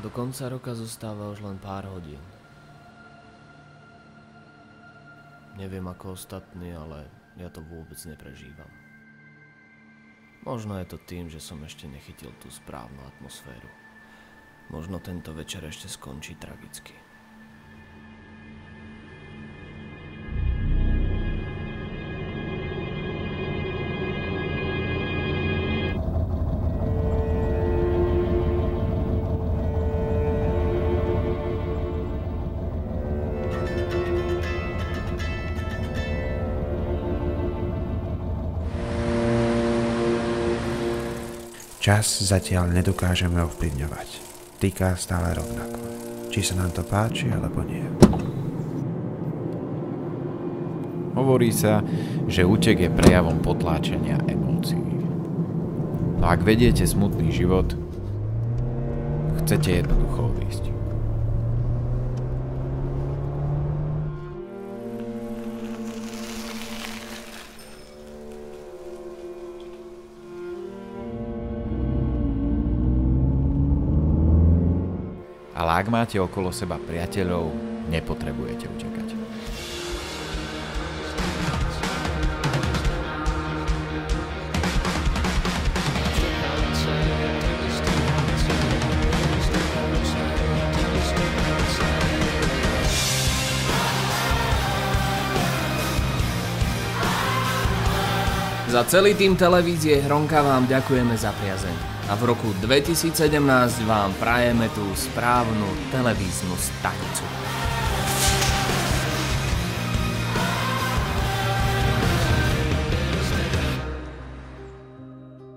Do konca roka zostáva už len pár hodín. Neviem ako ostatní, ale ja to vôbec neprežívam. Možno je to tým, že som ešte nechytil tú správnu atmosféru. Možno tento večer ešte skončí tragicky. Čas zatiaľ nedokážeme ovplyvňovať. Týka stále rovnako. Či sa nám to páči, alebo nie. Hovorí sa, že útek je prejavom potláčania emócií. No ak vediete smutný život, chcete jednoducho odísť. Ale ak máte okolo seba priateľov, nepotrebujete utekať. Za celý tým televízie Hronka vám ďakujeme za priazeň. A v roku 2017 vám prajeme tú správnu televíznu stanicu.